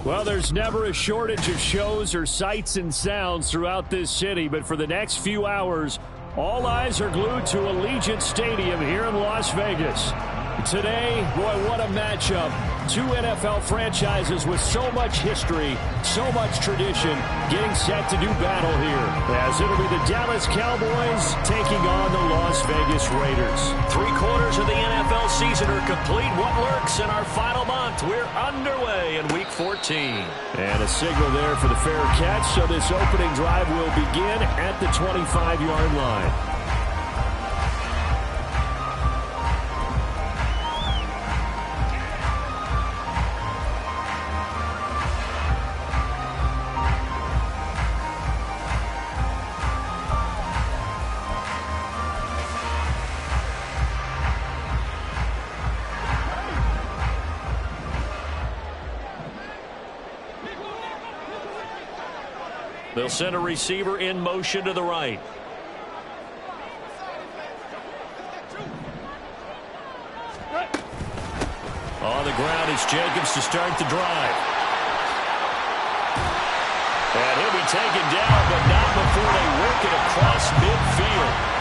Well, there's never a shortage of shows or sights and sounds throughout this city, but for the next few hours, all eyes are glued to Allegiant Stadium here in Las Vegas. Today, boy, what a matchup. Two NFL franchises with so much history, so much tradition, getting set to do battle here. As it'll be the Dallas Cowboys taking on the Las Vegas Raiders. 3/4 of the NFL season are complete. What lurks in our final month? We're underway in Week 14. And a signal there for the fair catch, so this opening drive will begin at the 25-yard line. They'll send a receiver in motion to the right. On the ground is Jacobs to start the drive. And he'll be taken down, but not before they work it across midfield.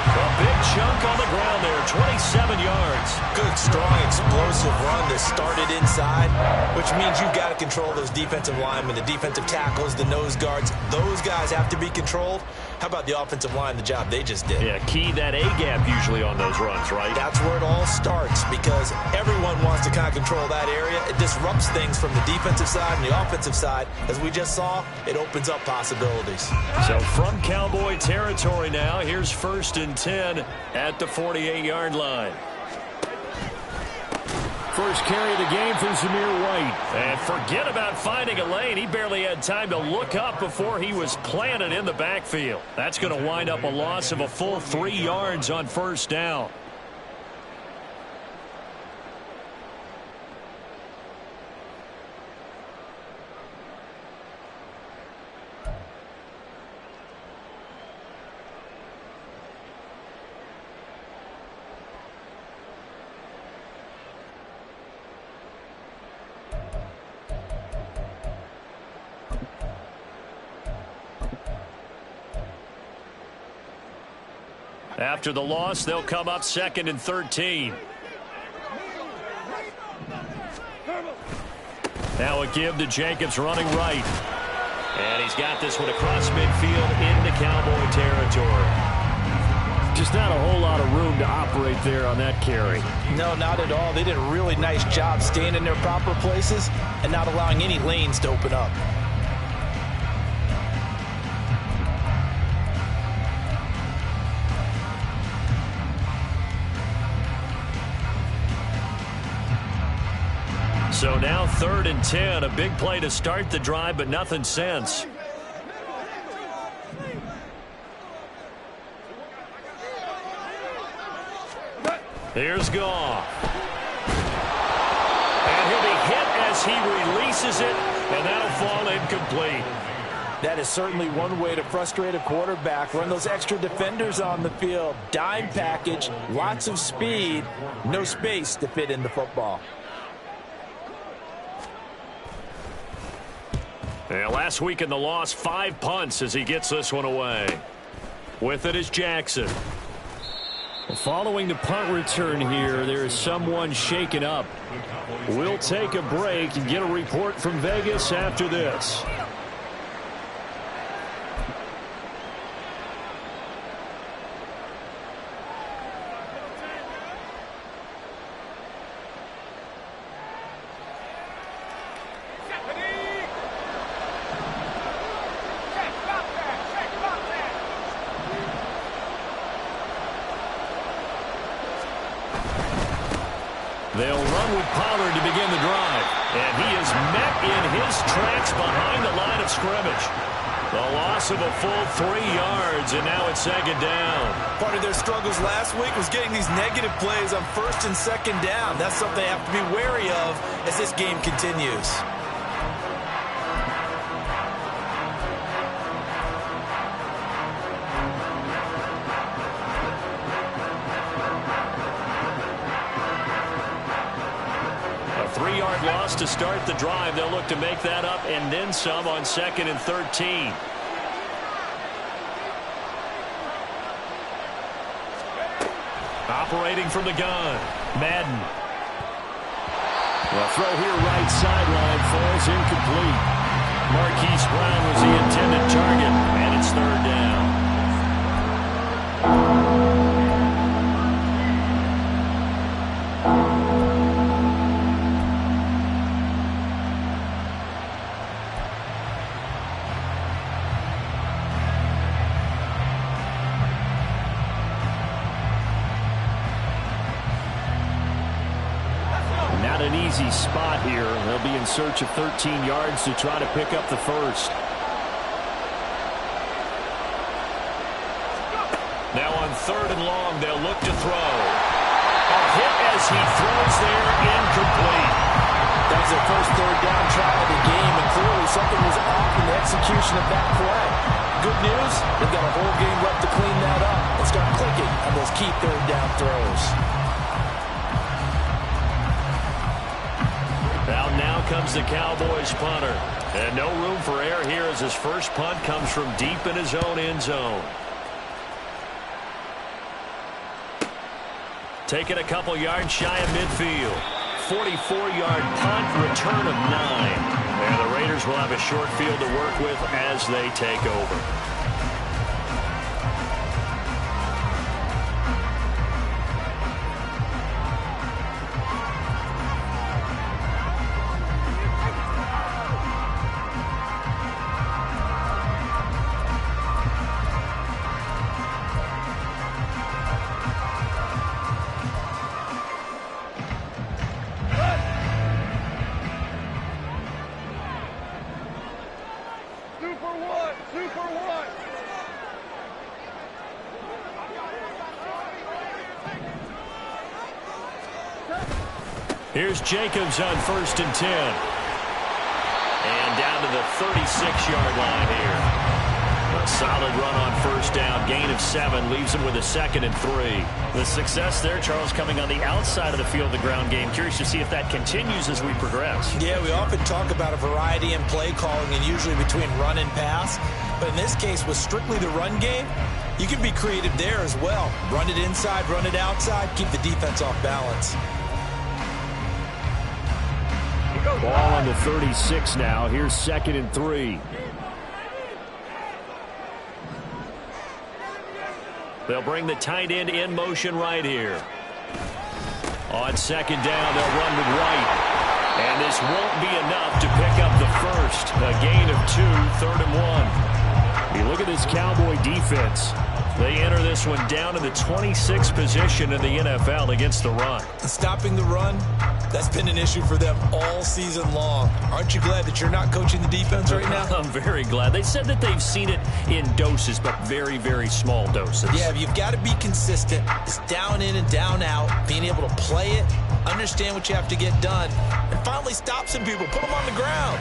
A big chunk on the ground there, 27 yards. Good, strong, explosive run that started inside, which means you've got to control those defensive linemen, the defensive tackles, the nose guards. Those guys have to be controlled. How about the offensive line, the job they just did? Yeah, key that A-gap usually on those runs, right? That's where it all starts because everyone wants to kind of control that area. It disrupts things from the defensive side and the offensive side. As we just saw, it opens up possibilities. So from Cowboy territory now, here's 1st and 10 at the 48-yard line. First carry of the game for Zamir White. And forget about finding a lane. He barely had time to look up before he was planted in the backfield. That's going to wind up a loss of a full 3 yards on 1st down. After the loss, they'll come up 2nd and 13. Now a give to Jacobs running right. And he's got this one across midfield into Cowboy territory. Just not a whole lot of room to operate there on that carry. No, not at all. They did a really nice job staying in their proper places and not allowing any lanes to open up. So now 3rd and 10, a big play to start the drive, but nothing since. Here's Goff. And he'll be hit as he releases it, and that'll fall incomplete. That is certainly one way to frustrate a quarterback. Run those extra defenders on the field. Dime package, lots of speed, no space to fit in the football. Yeah, last week in the loss, 5 punts as he gets this one away. With it is Jackson. Well, following the punt return here, there is someone shaken up. We'll take a break and get a report from Vegas after this. They'll run with Pollard to begin the drive. And he is met in his tracks behind the line of scrimmage. The loss of a full 3 yards, and now it's 2nd down. Part of their struggles last week was getting these negative plays on 1st and 2nd down. That's something they have to be wary of as this game continues. loss to start the drive. They'll look to make that up and then some on 2nd and 13. Operating from the gun, Madden. The throw here right sideline falls incomplete. Marquise Brown was the intended target, and it's 3rd down. Not an easy spot here. They'll be in search of 13 yards to try to pick up the first. Now on 3rd and long, they'll look to throw. A hit as he throws there, incomplete. That was their first 3rd down try of the game, and clearly something was off in the execution of that play. Good news, they've got a whole game left to clean that up and start clicking on those key 3rd down throws. Out now comes the Cowboys punter. And no room for error here as his first punt comes from deep in his own end zone. Taking a couple yards shy of midfield. 44-yard punt, return of 9. And the Raiders will have a short field to work with as they take over. Here's Jacobs on 1st and 10. And down to the 36-yard line here. A solid run on 1st down. Gain of 7 leaves him with a 2nd and 3. The success there, Charles, coming on the outside of the field, the ground game. Curious to see if that continues as we progress. Yeah, we often talk about a variety in play calling and usually between run and pass. But in this case, with strictly the run game, you can be creative there as well. Run it inside, run it outside, keep the defense off balance. Ball on the 36 now. Here's 2nd and 3. They'll bring the tight end in motion right here. On 2nd down, they'll run with right. And this won't be enough to pick up the first. A gain of 2, 3rd and 1. You look at this Cowboy defense. They enter this one down in the 26th position in the NFL against the run. Stopping the run, that's been an issue for them all season long. Aren't you glad that you're not coaching the defense right now? I'm very glad. They said that they've seen it in doses, but very, very small doses. Yeah, you've got to be consistent. It's down in and down out, being able to play it, understand what you have to get done, and finally stop some people, put them on the ground.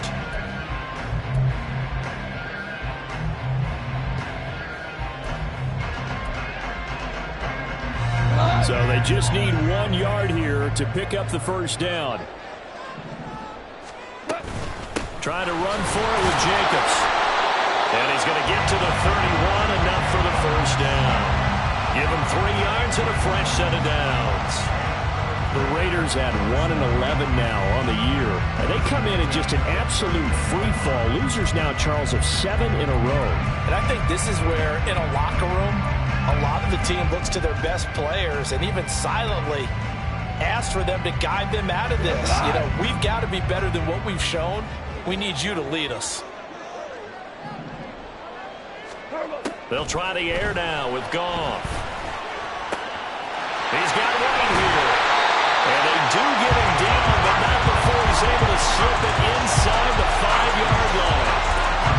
So they just need 1 yard here to pick up the first down. Trying to run for it with Jacobs. And he's going to get to the 31, enough for the first down. Give him 3 yards and a fresh set of downs. The Raiders at 1-11 now on the year. And they come in just an absolute free fall. Losers now, Charles, of 7 in a row. And I think this is where, in a locker room, a lot of the team looks to their best players and even silently asks for them to guide them out of this. You know, we've got to be better than what we've shown. We need you to lead us. They'll try the air now with Goff. He's got White here. And they do get him down, but not before he's able to slip it inside the 5-yard line.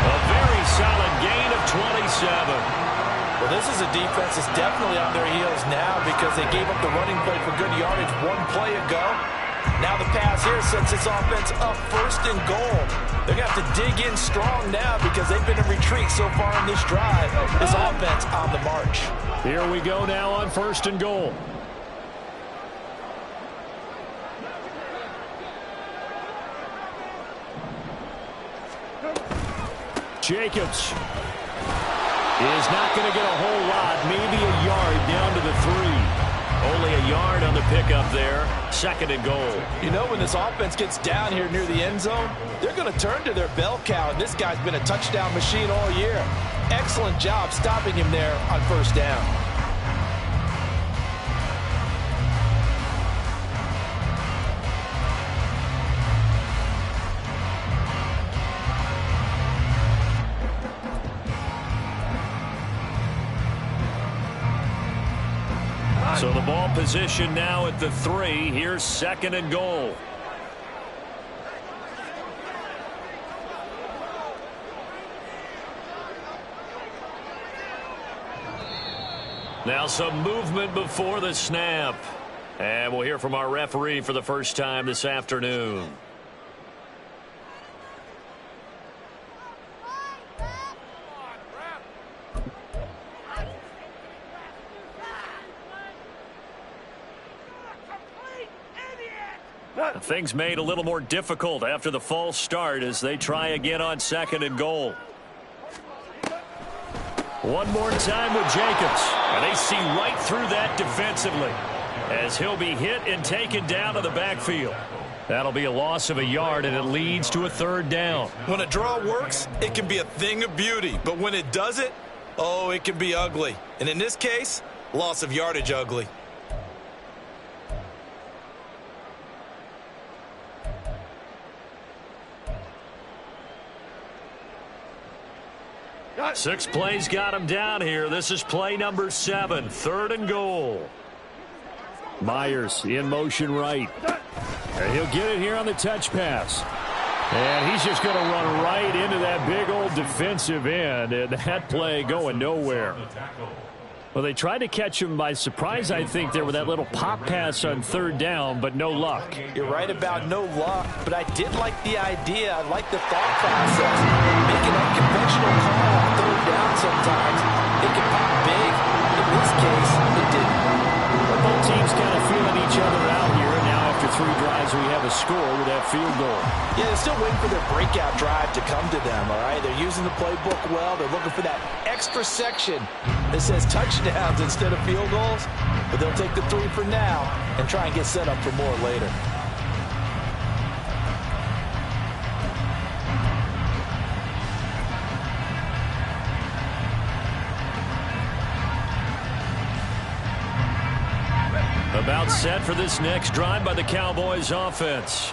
A very solid gain of 27. Well, this is a defense that's definitely on their heels now because they gave up the running play for good yardage 1 play ago. Now the pass here sets this offense up 1st and goal. They're going to have to dig in strong now because they've been in retreat so far in this drive. This offense on the march. Here we go now on 1st and goal. Jacobs is not going to get a whole lot, maybe a yard down to the 3. Only a yard on the pickup there. 2nd and goal. You know, when this offense gets down here near the end zone, they're going to turn to their bell cow, and this guy's been a touchdown machine all year. Excellent job stopping him there on 1st down. So the ball position now at the 3. Here's 2nd and goal. Now some movement before the snap. And we'll hear from our referee for the first time this afternoon. Things made a little more difficult after the false start as they try again on 2nd and goal. One more time with Jacobs. And they see right through that defensively as he'll be hit and taken down to the backfield. That'll be a loss of a yard, and it leads to a 3rd down. When a draw works, it can be a thing of beauty. But when it doesn't, oh, it can be ugly. And in this case, loss of yardage ugly. Six plays got him down here. This is play number 7, 3rd and goal. Myers in motion right. And he'll get it here on the touch pass. And he's just going to run right into that big old defensive end. And that play going nowhere. Well, they tried to catch him by surprise, I think, there with that little pop pass on 3rd down, but no luck. You're right about no luck, but I did like the idea. I like the thought process. Make an unconventional call on 3rd down sometimes. It can pop big. In this case, it didn't. Well, both teams kind of feeling each other out here. And now after 3 drives, we have a score with that field goal. Yeah, they're still waiting for their breakout drive to come to them, all right? They're using the playbook well. They're looking for that extra section that says touchdowns instead of field goals. But they'll take the 3 for now and try and get set up for more later. About set for this next drive by the Cowboys offense.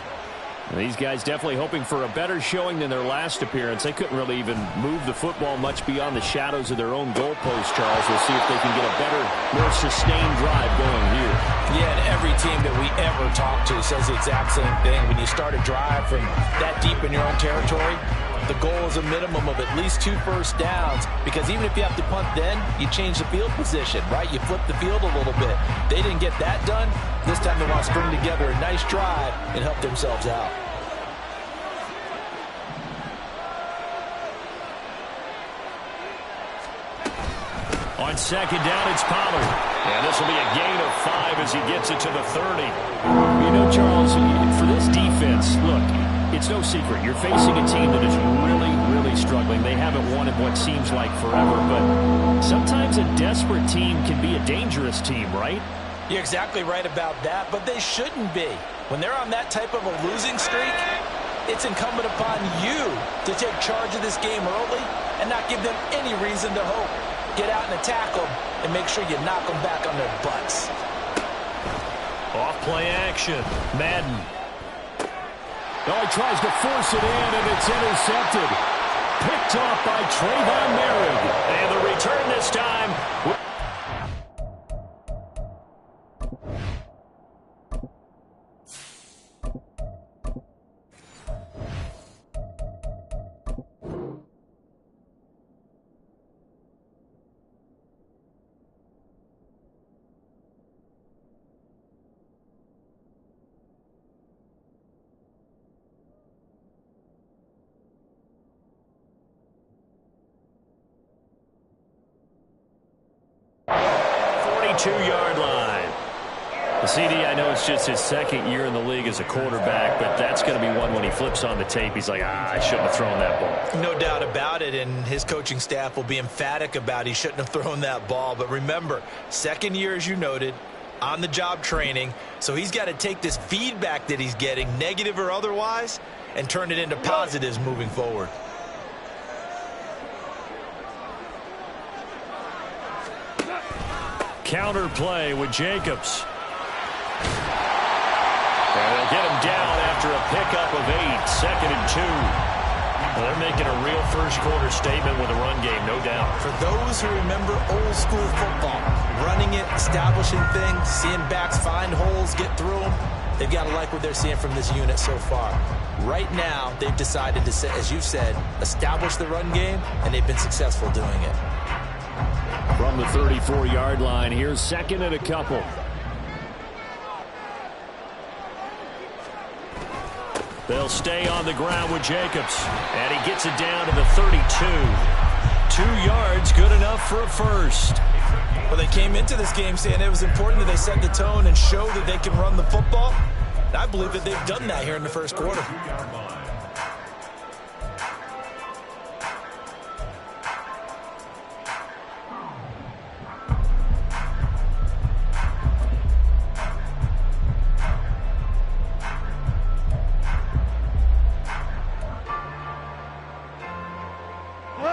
These guys definitely hoping for a better showing than their last appearance. They couldn't really even move the football much beyond the shadows of their own goalpost, Charles. We'll see if they can get a better, more sustained drive going here. Yeah, and every team that we ever talk to says the exact same thing. When you start a drive from that deep in your own territory, the goal is a minimum of at least 2 first downs, because even if you have to punt then, you change the field position, right? You flip the field a little bit. They didn't get that done. This time they want to string together a nice drive and help themselves out. On 2nd down, it's Pollard. And this will be a gain of 5 as he gets it to the 30. You know, Charles, for this defense, look, it's no secret. You're facing a team that is really, really struggling. They haven't won in what seems like forever, but sometimes a desperate team can be a dangerous team, right? You're exactly right about that, but they shouldn't be. When they're on that type of a losing streak, it's incumbent upon you to take charge of this game early and not give them any reason to hope. Get out and attack them and make sure you knock them back on their butts. Off play action. Madden. Oh, he tries to force it in, and it's intercepted. Picked off by Trayvon Merrick. And the return this time. Two-yard line. CD, I know it's just his second year in the league as a quarterback, but that's going to be one when he flips on the tape. He's like, I shouldn't have thrown that ball. No doubt about it, and his coaching staff will be emphatic about he shouldn't have thrown that ball. But remember, second year, as you noted, on-the-job training, so he's got to take this feedback that he's getting, negative or otherwise, and turn it into positives moving forward. Counter play with Jacobs. And they'll get him down after a pickup of 8, 2nd and 2. Well, they're making a real first-quarter statement with a run game, no doubt. For those who remember old-school football, running it, establishing things, seeing backs find holes, get through them, they've got to like what they're seeing from this unit so far. Right now, they've decided to, as you said, establish the run game, and they've been successful doing it. From the 34-yard line, here's 2nd and a couple. They'll stay on the ground with Jacobs. And he gets it down to the 32. 2 yards, good enough for a first. Well, they came into this game saying it was important that they set the tone and show that they can run the football. And I believe that they've done that here in the first quarter.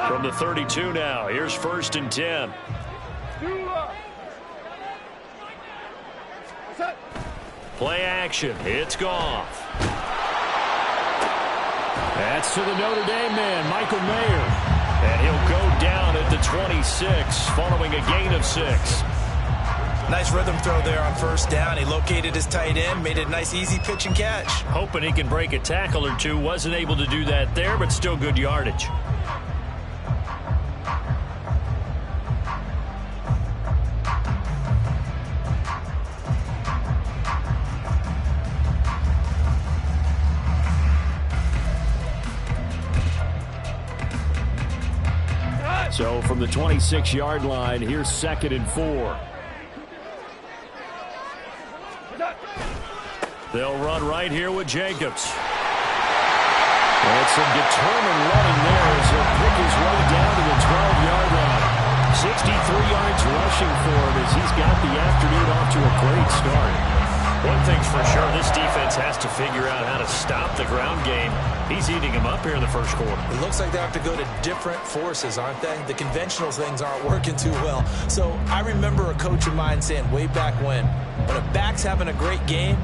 From the 32 now, here's 1st and 10. Play action, it's Goff. That's to the Notre Dame man, Michael Mayer. And he'll go down at the 26, following a gain of 6. Nice rhythm throw there on 1st down. He located his tight end, made it a nice easy pitch and catch. Hoping he can break a tackle or two. Wasn't able to do that there, but still good yardage. So from the 26-yard line, here's 2nd and 4. They'll run right here with Jacobs. And some determined running there as he'll pick his way down to the 12-yard line. 63 yards rushing for him as he's got the afternoon off to a great start. One thing's for sure, this defense has to figure out how to stop the ground game. He's eating them up here in the first quarter. It looks like they have to go to different forces, aren't they? The conventional things aren't working too well. So I remember a coach of mine saying way back when a back's having a great game,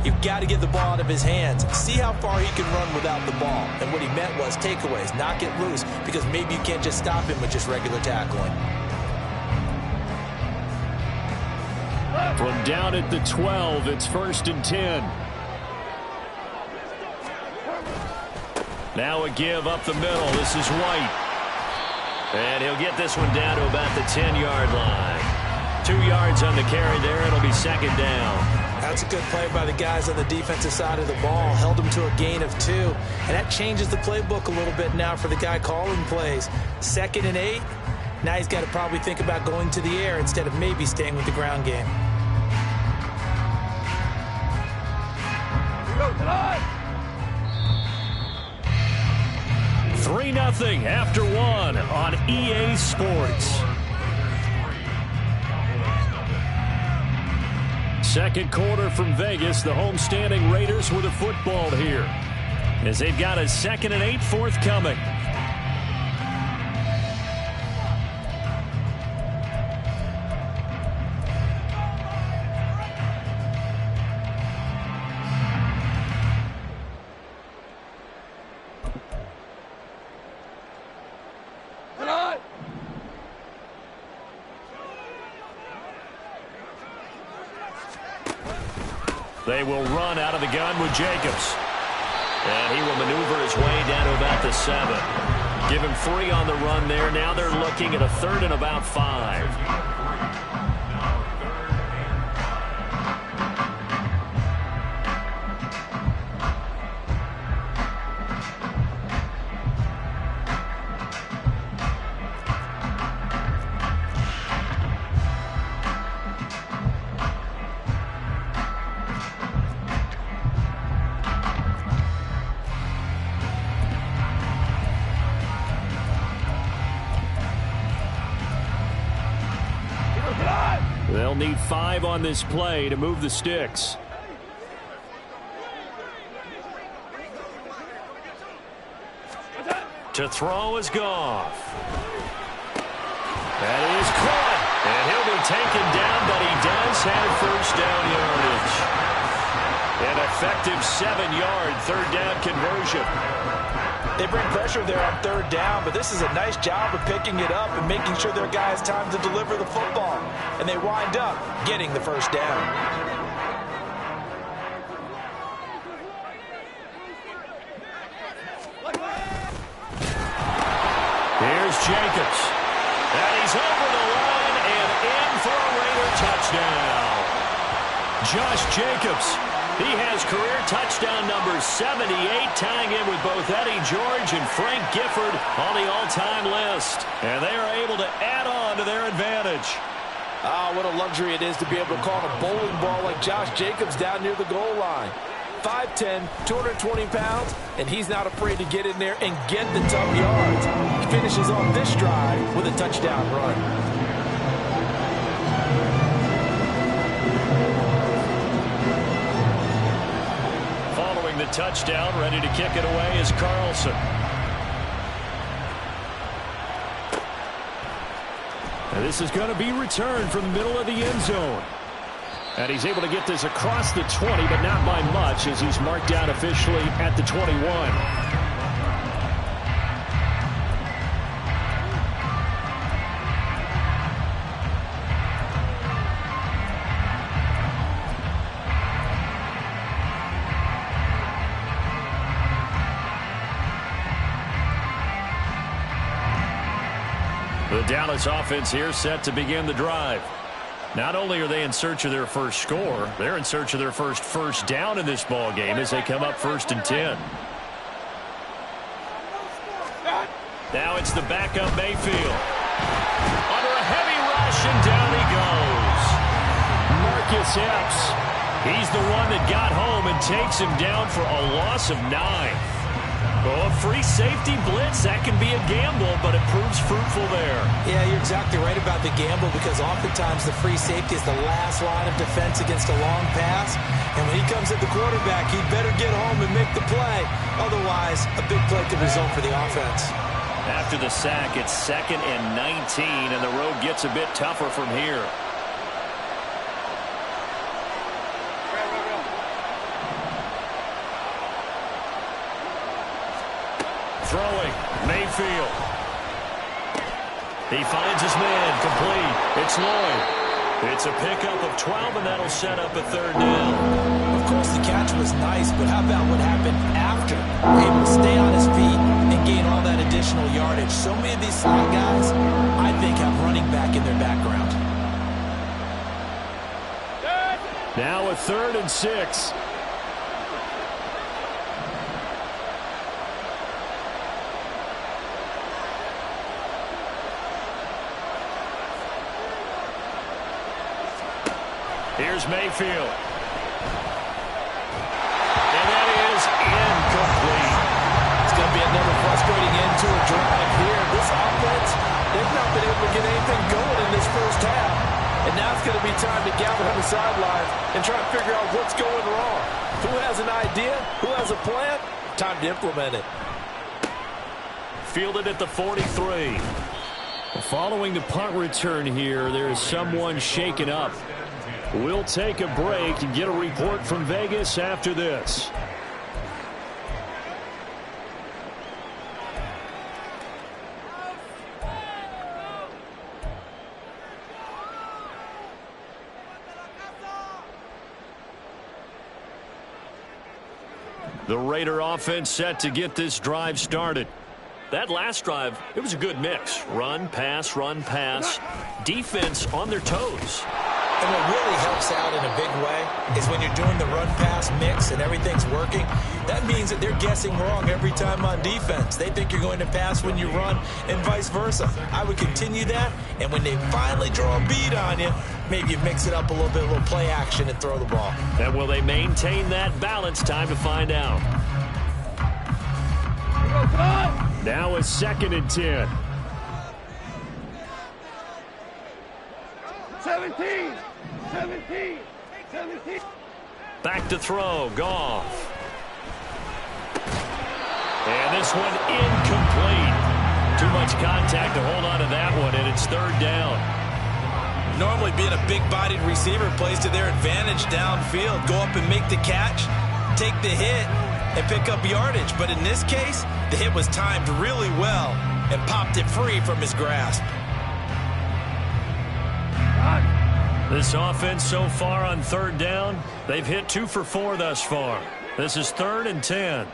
you've got to get the ball out of his hands. See how far he can run without the ball. And what he meant was takeaways, not get loose, because maybe you can't just stop him with just regular tackling. From down at the 12, it's 1st and 10. Now a give up the middle. This is White. And he'll get this one down to about the 10-yard line. 2 yards on the carry there. It'll be 2nd down. That's a good play by the guys on the defensive side of the ball. Held them to a gain of 2. And that changes the playbook a little bit now for the guy calling plays. 2nd and 8. Now he's got to probably think about going to the air instead of maybe staying with the ground game. 3-0 after 1 on EA Sports. Second quarter from Vegas. The homestanding Raiders with a football here as they've got a 2nd and 8 forthcoming. They will run out of the gun with Jacobs. And he will maneuver his way down to about the 7. Give him 3 on the run there. Now they're looking at a 3rd and about 5. They'll need 5 on this play to move the sticks. To throw is Goff. That is caught. And he'll be taken down, but he does have first down yardage. An effective 7-yard third down conversion. They bring pressure there on third down, but this is a nice job of picking it up and making sure their guys time to deliver the football. And they wind up getting the first down. Here's Jacobs. And he's over the line and in for a Raider touchdown. Josh Jacobs. He has career touchdown number 78, tying in with both Eddie George and Frank Gifford on the all-time list. And they are able to add on to their advantage. Ah, what a luxury it is to be able to call a bowling ball like Josh Jacobs down near the goal line. 5'10", 220 pounds, and he's not afraid to get in there and get the tough yards. He finishes off this drive with a touchdown run. Following the touchdown, ready to kick it away is Carlson. And this is going to be returned from the middle of the end zone. And he's able to get this across the 20, but not by much, as he's marked down officially at the 21. The Dallas offense here set to begin the drive. Not only are they in search of their first score, they're in search of their first down in this ball game as they come up 1st and 10. Now it's the backup Mayfield. Under a heavy rush, and down he goes. Marcus Epps. He's the one that got home and takes him down for a loss of 9. Oh, a free safety blitz, that can be a gamble, but it proves fruitful there. Yeah, you're exactly right about the gamble, because oftentimes the free safety is the last line of defense against a long pass. And when he comes at the quarterback, he'd better get home and make the play. Otherwise, a big play could result for the offense. After the sack, it's 2nd and 19, and the road gets a bit tougher from here. Throwing, Mayfield. He finds his man, complete. It's Lloyd. It's a pickup of 12, and that'll set up a 3rd down. Of course, the catch was nice, but how about what happened after? Able to stay on his feet and gain all that additional yardage. So many of these slot guys, I think, have running back in their background. Now a 3rd and 6. Here's Mayfield. And that is incomplete. It's going to be another frustrating end to a drive here. This offense, they've not been able to get anything going in this first half. And now it's going to be time to gather on the sidelines and try to figure out what's going wrong. Who has an idea? Who has a plan? Time to implement it. Fielded at the 43. Following the punt return here, there is someone shaken up. We'll take a break and get a report from Vegas after this. The Raider offense set to get this drive started. That last drive, it was a good mix. Run, pass, defense on their toes. And what really helps out in a big way is when you're doing the run-pass mix and everything's working, that means that they're guessing wrong every time on defense. They think you're going to pass when you run and vice versa. I would continue that, and when they finally draw a bead on you, maybe you mix it up a little bit, a little play action, and throw the ball. And will they maintain that balance? Time to find out. Now a 2nd and 10. 17. 17. 17. Back to throw. Goff. And this one incomplete. Too much contact to hold on to that one, and it's third down. Normally being a big-bodied receiver plays to their advantage downfield. Go up and make the catch, take the hit, and pick up yardage. But in this case, the hit was timed really well and popped it free from his grasp. This offense so far on third down, they've hit 2 for 4 thus far. This is 3rd and 10.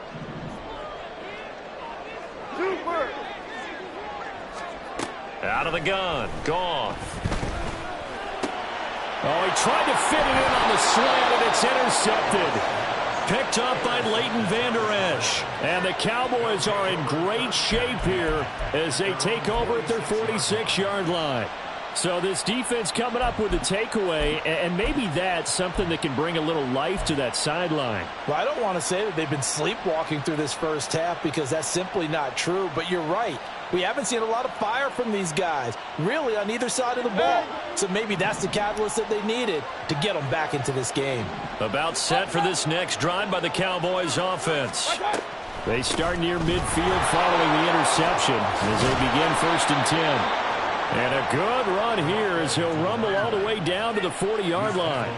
Out of the gun. Goff. Oh, he tried to fit it in on the slant, and it's intercepted. Picked up by Leighton Vander Esch. And the Cowboys are in great shape here as they take over at their 46-yard line. So this defense coming up with a takeaway, and maybe that's something that can bring a little life to that sideline. Well, I don't want to say that they've been sleepwalking through this first half because that's simply not true, but you're right. We haven't seen a lot of fire from these guys, really, on either side of the ball. So maybe that's the catalyst that they needed to get them back into this game. About set for this next drive by the Cowboys offense. They start near midfield following the interception as they begin 1st and 10. And a good run here as he'll rumble all the way down to the 40-yard line.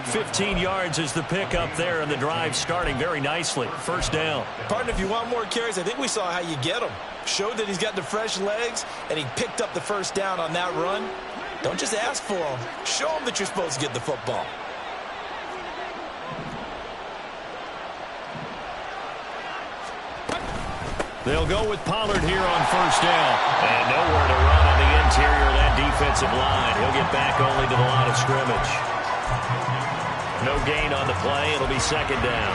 15 yards is the pickup there, and the drive starting very nicely. First down. Partner, if you want more carries, I think we saw how you get them. Showed that he's got the fresh legs, and he picked up the first down on that run. Don't just ask for them. Show them that you're supposed to get the football. They'll go with Pollard here on first down. And nowhere to run on the interior of that defensive line. He'll get back only to the line of scrimmage. No gain on the play. It'll be second down.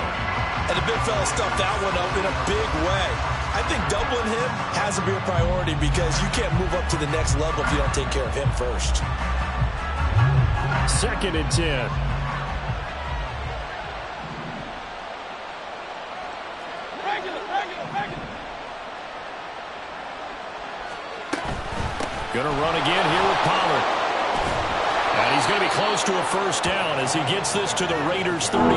And the big fella stuffed that one up in a big way. I think doubling him has to be a priority because you can't move up to the next level if you don't take care of him first. 2nd and 10. Going to run again here with Pollard. And he's going to be close to a first down as he gets this to the Raiders' 31.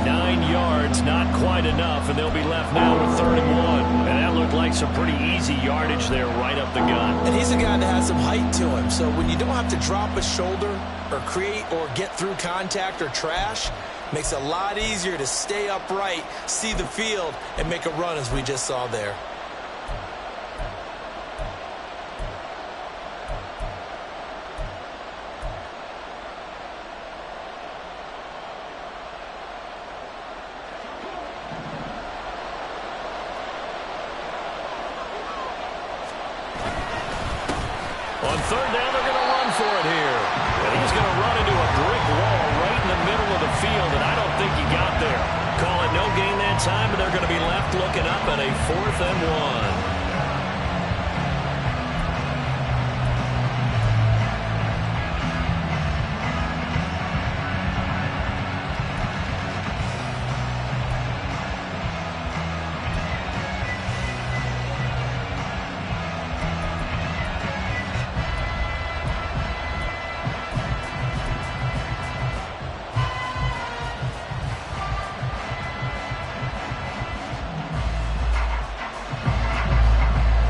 9 yards, not quite enough, and they'll be left now with 3rd and 1. And that looked like some pretty easy yardage there right up the gut. And he's a guy that has some height to him, so when you don't have to drop a shoulder or create or get through contact or trash, makes it a lot easier to stay upright, see the field, and make a run as we just saw there. On 3rd down, they're going to run for it here. And he's going to run into a brick wall right in the middle of the field, and I don't think he got there. Call it no gain that time, and they're going to be left looking up at a 4th and 1.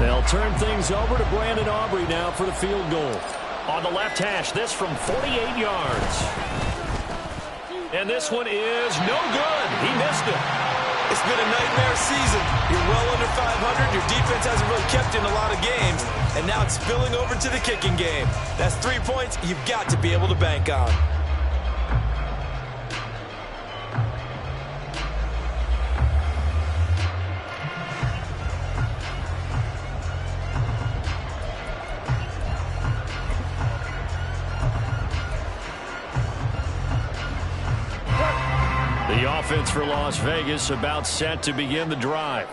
They'll turn things over to Brandon Aubrey now for the field goal. On the left hash, this from 48 yards. And this one is no good. He missed it. It's been a nightmare season. You're well under 500. Your defense hasn't really kept in a lot of games. And now it's spilling over to the kicking game. That's 3 points you've got to be able to bank on. The offense for Las Vegas about set to begin the drive.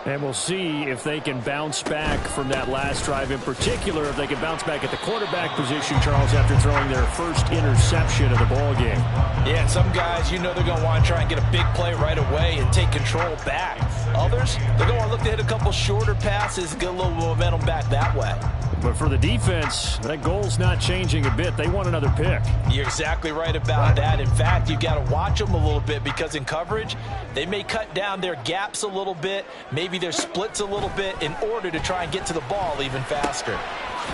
And we'll see if they can bounce back from that last drive, in particular if they can bounce back at the quarterback position, Charles, after throwing their first interception of the ball game. Yeah, and some guys, you know they're going to want to try and get a big play right away and take control back. Others, they're going to look to hit a couple shorter passes, get a little momentum back that way. But for the defense, that goal's not changing a bit. They want another pick. You're exactly right about that. In fact, you've got to watch them a little bit because in coverage, they may cut down their gaps a little bit, maybe their splits a little bit in order to try and get to the ball even faster.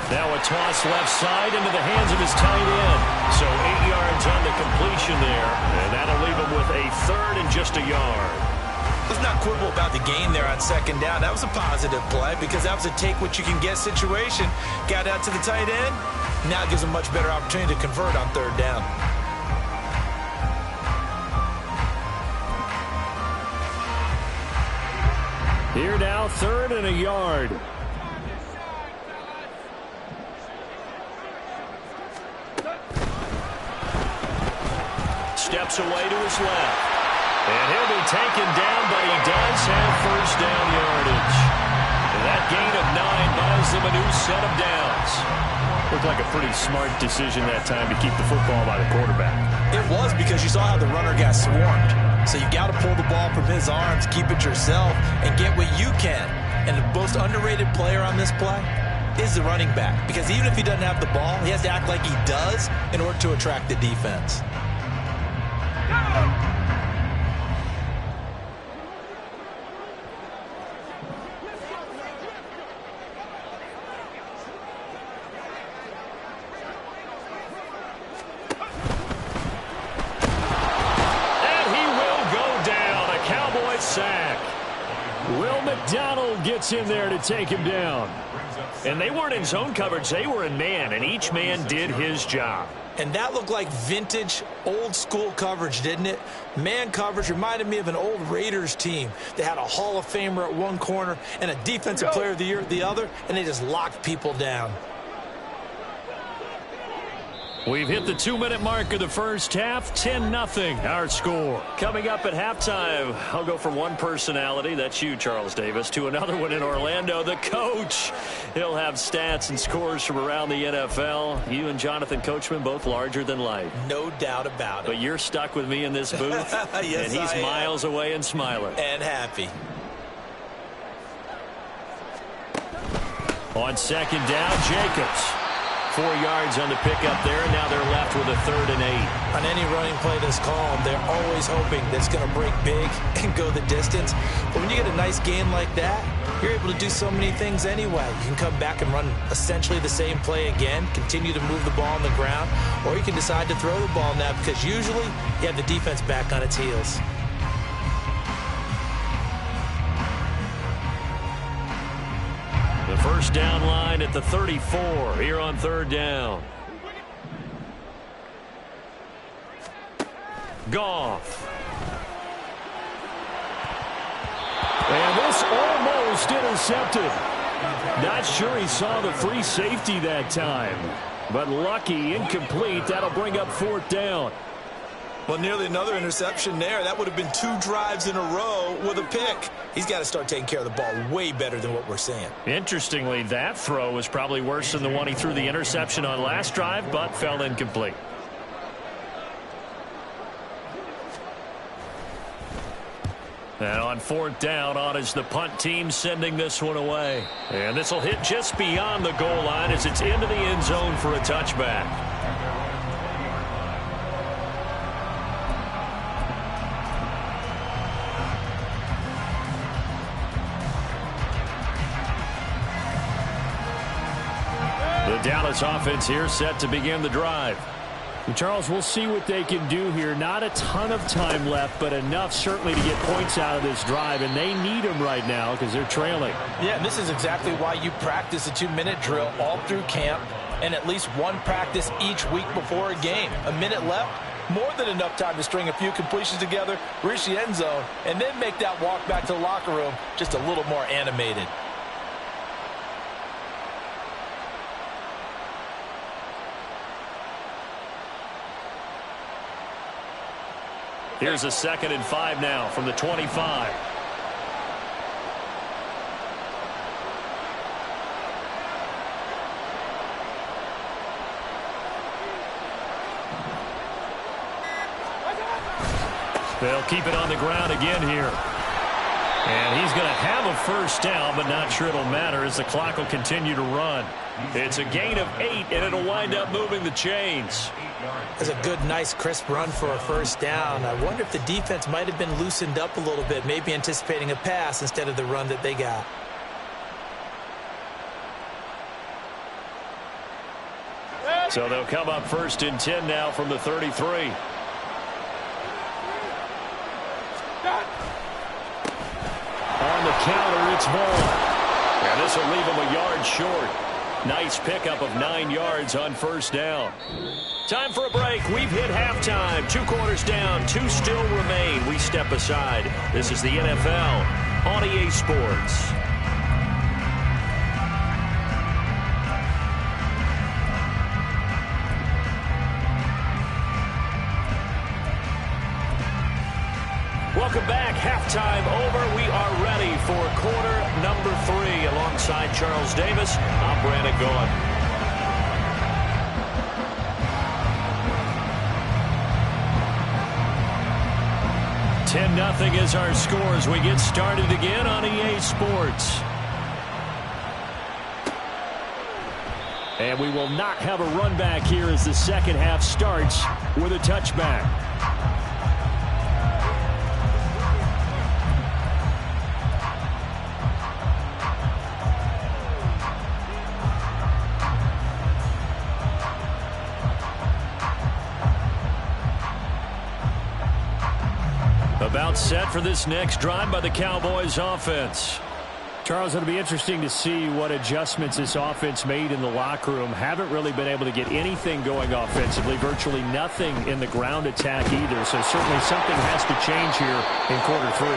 Now a toss left side into the hands of his tight end. So 8 yards on the completion there, and that'll leave him with a third and just a yard. Let's not quibble about the gain there on second down. That was a positive play because that was a take-what-you-can-get situation. Got out to the tight end. Now it gives them a much better opportunity to convert on third down. Here now, third and a yard. Steps away to his left. And he'll be taken down, but he does have first down yardage. And that gain of 9 buys them a new set of downs. Looked like a pretty smart decision that time to keep the football by the quarterback. It was because you saw how the runner got swarmed. So you got to pull the ball from his arms, keep it yourself, and get what you can. And the most underrated player on this play is the running back. Because even if he doesn't have the ball, he has to act like he does in order to attract the defense. Gets in there to take him down. And they weren't in zone coverage. They were in man, and each man did his job. And that looked like vintage, old-school coverage, didn't it? Man coverage reminded me of an old Raiders team. They had a Hall of Famer at one corner and a Defensive Player of the Year at the other, and they just locked people down. We've hit the 2-minute mark of the first half, 10-0 our score. Coming up at halftime, I'll go from one personality, that's you, Charles Davis, to another one in Orlando, the coach. He'll have stats and scores from around the NFL. You and Jonathan Coachman, both larger than life. No doubt about it. But you're stuck with me in this booth, yes, and he's miles away and smiling. And happy. On second down, Jacobs. 4 yards on the pickup there, and now they're left with a 3rd and 8. On any running play that's called, they're always hoping that it's going to break big and go the distance. But when you get a nice gain like that, you're able to do so many things anyway. You can come back and run essentially the same play again, continue to move the ball on the ground, or you can decide to throw the ball now because usually you have the defense back on its heels. The first down line at the 34 here on third down. Goff. And this almost intercepted. Not sure he saw the free safety that time. But lucky, incomplete. That'll bring up 4th down. Well, nearly another interception there. That would have been 2 drives in a row with a pick. He's got to start taking care of the ball way better than what we're seeing. Interestingly, that throw was probably worse than the one he threw the interception on last drive, but fell incomplete. And on 4th down, on is the punt team sending this one away. And this will hit just beyond the goal line as it's into the end zone for a touchback. The Dallas offense here set to begin the drive. And Charles, we'll see what they can do here. Not a ton of time left, but enough certainly to get points out of this drive, and they need them right now because they're trailing. Yeah, and this is exactly why you practice a 2-minute drill all through camp and at least one practice each week before a game. A minute left, more than enough time to string a few completions together, reach the end zone, and then make that walk back to the locker room just a little more animated. Here's a 2nd and 5 now from the 25. They'll keep it on the ground again here. And he's going to have a first down, but not sure it'll matter as the clock will continue to run. It's a gain of 8, and it'll wind up moving the chains. That's a good, nice, crisp run for a first down. I wonder if the defense might have been loosened up a little bit, maybe anticipating a pass instead of the run that they got. So they'll come up 1st and 10 now from the 33. On the counter, it's Vaughn. And this will leave him a yard short. Nice pickup of 9 yards on first down. Time for a break. We've hit halftime. 2 quarters down. 2 still remain. We step aside. This is the NFL on EA Sports. Welcome back. Halftime over. We are ready for quarter number 3. Alongside Charles Davis, I'm Brandon Gaughan. $10-0 is our score as we get started again on EA Sports. And we will not have a run back here as the second half starts with a touchback. About set for this next drive by the Cowboys offense. Charles, it'll be interesting to see what adjustments this offense made in the locker room. Haven't really been able to get anything going offensively. Virtually nothing in the ground attack either. So certainly something has to change here in quarter 3.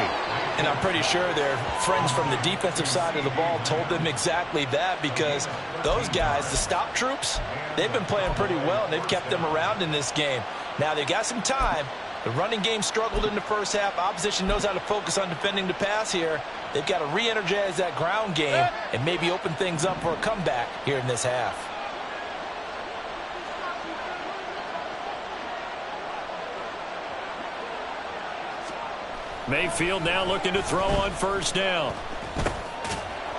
And I'm pretty sure their friends from the defensive side of the ball told them exactly that, because those guys, the stop troops, they've been playing pretty well, and they've kept them around in this game. Now, they've got some time. The running game struggled in the first half. Opposition knows how to focus on defending the pass here. They've got to re-energize that ground game and maybe open things up for a comeback here in this half. Mayfield now looking to throw on first down.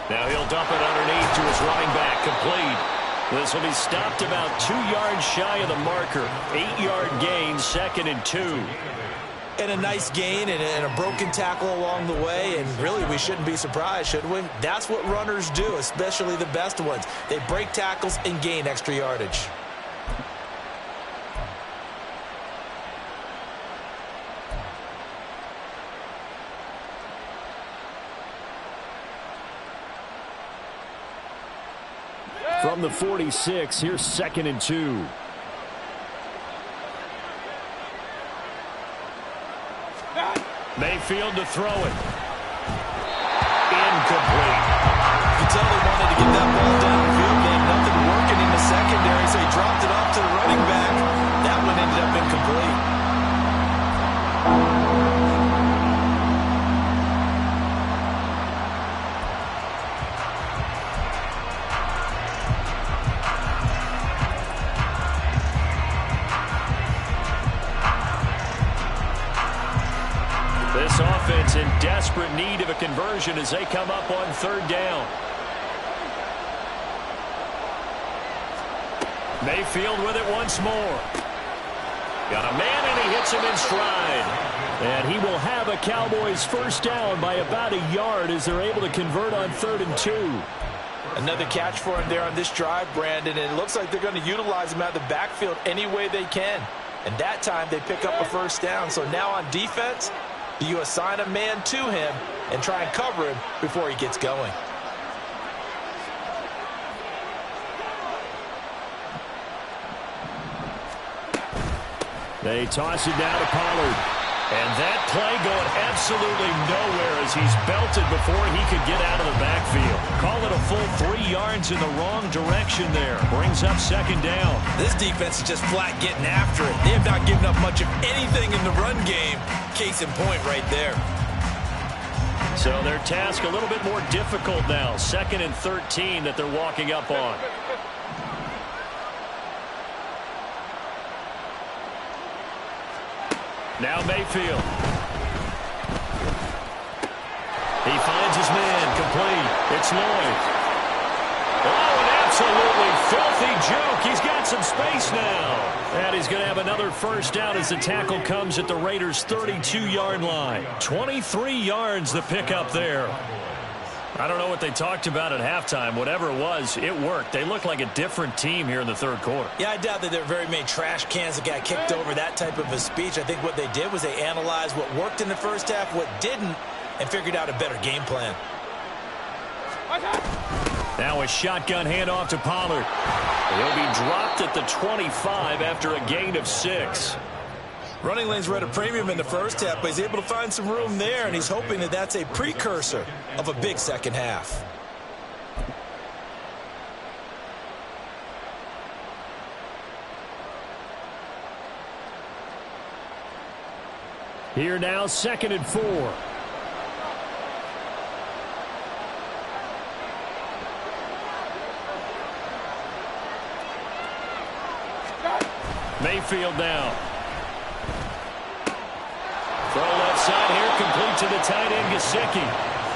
Now he'll dump it underneath to his running back, complete. This will be stopped about 2 yards shy of the marker. 8-yard gain, 2nd and 2. And a nice gain and a broken tackle along the way. And really, we shouldn't be surprised, should we? That's what runners do, especially the best ones. They break tackles and gain extra yardage. From the 46, here's 2nd and 2. Mayfield to throw it. Incomplete. You can tell they wanted to get that ball downfield. They had nothing working in the secondary, so he dropped it off to the running back. That one ended up incomplete. This offense in desperate need of a conversion as they come up on 3rd down. Mayfield with it once more. Got a man and he hits him in stride. And he will have a Cowboys first down by about a yard as they're able to convert on 3rd and 2. Another catch for him there on this drive, Brandon, and it looks like they're going to utilize him out of the backfield any way they can. And that time they pick up a first down. So now on defense, you assign a man to him and try and cover him before he gets going. They toss it down to Pollard. And that play going absolutely nowhere as he's belted before he could get out of the backfield. Call it a full 3 yards in the wrong direction there. Brings up 2nd down. This defense is just flat getting after it. They have not given up much of anything in the run game. Case in point right there. So their task a little bit more difficult now. 2nd and 13 that they're walking up on. Now Mayfield. He finds his man, complete. It's Lloyd. Oh, an absolutely filthy juke. He's got some space now. And he's going to have another first down as the tackle comes at the Raiders' 32-yard line. 23 yards the pickup there. I don't know what they talked about at halftime. Whatever it was, it worked. They look like a different team here in the third quarter. Yeah, I doubt that there are very many trash cans that got kicked over, that type of a speech. I think what they did was they analyzed what worked in the first half, what didn't, and figured out a better game plan. Now a shotgun handoff to Pollard. He'll be dropped at the 25 after a gain of 6. Running lanes were at a premium in the first half, but he's able to find some room there, and he's hoping that that's a precursor of a big second half. Here now, 2nd and 4. Mayfield now. Throw left side here, complete to the tight end, Gesicki.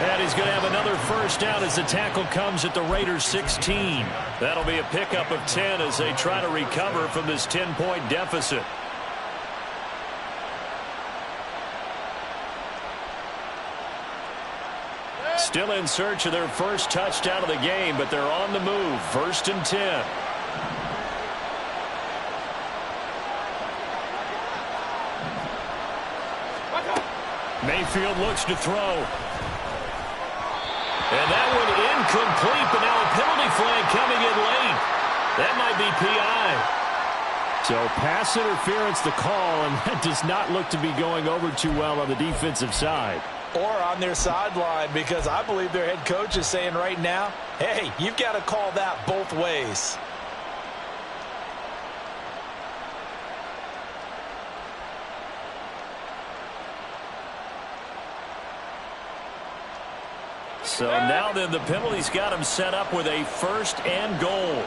And he's going to have another first down as the tackle comes at the Raiders' 16. That'll be a pickup of 10 as they try to recover from this 10-point deficit. Still in search of their first touchdown of the game, but they're on the move. 1st and 10. Mayfield looks to throw. And that one incomplete, but now a penalty flag coming in late. That might be PI. So pass interference the call, and that does not look to be going over too well on the defensive side. Or on their sideline, because I believe their head coach is saying right now, hey, you've got to call that both ways. So now then the penalty's got him set up with a 1st and goal.